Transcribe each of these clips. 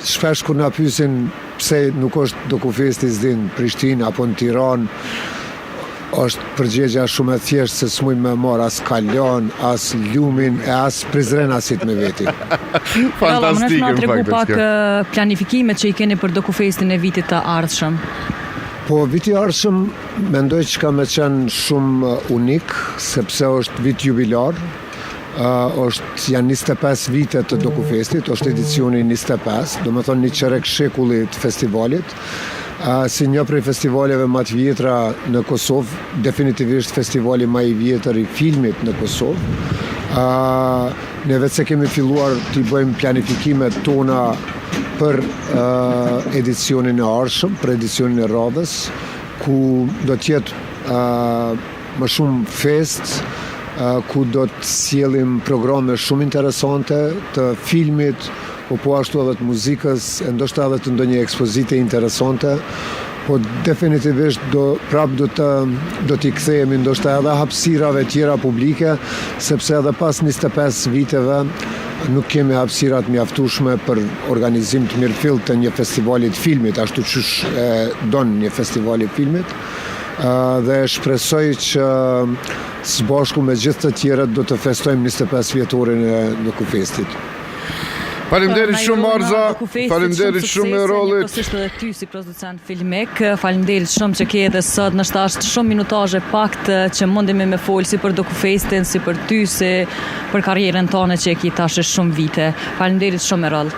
shpesh kur na pyesin pse nuk është Dokufesti s'di në Prishtinë apo në Tiranë, është përgjigja shumë e thjeshtë se s'mujmë me marr as Kalon, as Lumin e as Prizrenasit me veti. Fantastike në tregu pak planifikimet që i keni për Dokufestin e vitit të ardhshëm. Po, viti ardhshëm mendoj që ka me qenë shumë unik, sepse është vit jubilar, janë 25 vite të Dokufestit, është edicioni 25, do me thonë një qerek shekulli të festivalit. Si një prej festivaleve më të vjetra në Kosovë, definitivisht festivali më i vjetër i filmit në Kosovë. Ne vetë se kemi filluar të i bëjmë planifikimet tona për edicionin e ardhshëm, për edicionin e radhës, ku do t'jetë më shumë fest, ku do të sjellim programe shumë interesante të filmit, po ashtu edhe të muzikës, ndoshta edhe të ndonjë ekspozite interesante, po definitivisht do t'i kthehemi ndoshta edhe hapësirave tjera publike, sepse edhe pas 25 viteve nuk kemi hapësirat mjaftueshme për organizim të mirëfillt të një festivali të filmit, ashtu qysh don një festivali filmit, dhe shpresoj që së bashku me gjithë të tjerët do të festojmë 25 vjetorin e Dokufestit. Faleminderit shumë Arza, faleminderit shumë e rollit. Njëkohësisht edhe ty si producent filmik, faleminderit shumë që ke edhe sot, nështë është shumë minutazhe pakt që mundemi me folë si për Dokufestin, si për ty, si për karrierën tonë që e ki tash shumë vite. Faleminderit shumë e roll.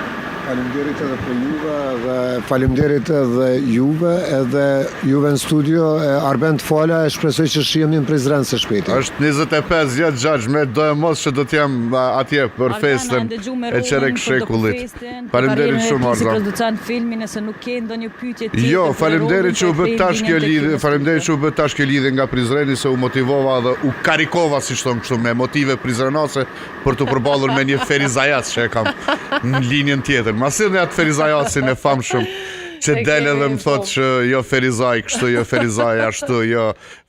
Faleminderit edhe për juve, dhe faleminderit edhe juve në studio, Arben të fala, e shpresoj që shihemi në Prizren së shpejti. Është 25 vjet gjaxh me do e mos që do t'jem atje për festën e qerek shekullit. Faleminderit shumë Arza. Si producent filmi, nëse nuk ke ndonjë pyetje tjetër. Jo, faleminderit që u bë tash kjo lidhje, faleminderit që u bë tash kjo lidhje nga Prizreni, se u motivova dhe u karikova, si thon kështu, me motive prizrenase për të përballur me një Ferizajac që e kam në linjën tjetër. Masin e atë Ferizajacin e famshëm që del edhe më thot që jo Ferizaj kështu, jo Ferizaj ashtu, jo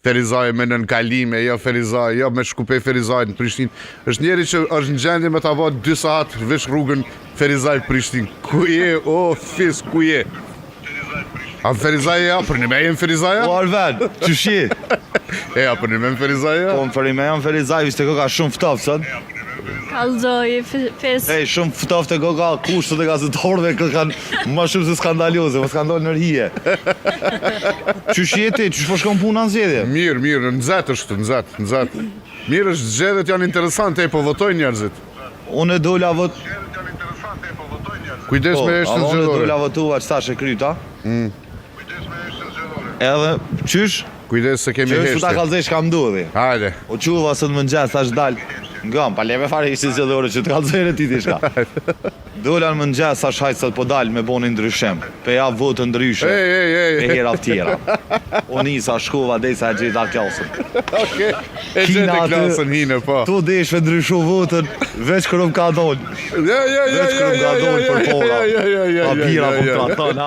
Ferizaj me nën kalime, jo Ferizaj, jo me shkupej Ferizaj në Prishtinë. Është njeri që është në gjendje me ta vë 2 saat veç rrugën Ferizaj Prishtinë. Ku je, o fis, ku je? A Ferizaj e apër, një me jem Ferizaja? Po Arven, që shi? E apër, një me jem Ferizaja? Po më me jem Ferizaj, viste ko ka shumë ftoft, sot? Kallzoj, fes. Ej, shumë ftoft e ko ka kushtet e gazetorëve që kanë më shumë se skandaloze, më skandal në rhije. Që shi e ti, që shpo shkon puna në zjedhje? Mirë, nëzat është, nëzat. Mirë është zgjedhjet janë interesante, po votojnë njerëzit. Unë e dola vot... Kujdes me eshtën zgjedhore. Unë e dola votua që tash e kryta. Edhe, qysh? Kujdes se kemi heshte. Qysh ta kalzej shka mdodhi. Hajde. O quva së të mëngjes, tash dal. Ngam, pa leve fare ishte zgjedhore që të kalzej e ti ti shka. Dola në mëngjes, tash hajtë sot po dal me boni ndryshim. Pe ja votë ndryshe. Pe hera tjera. O nisa shkova dhe sa e gjitha klasën. Okej. E gjithë klasën hine, po. Tu deshve ndryshu votën, veç kërëm ka dollë. Ja. Veç kërëm ka dollë për pora. Pa bira për ta thona.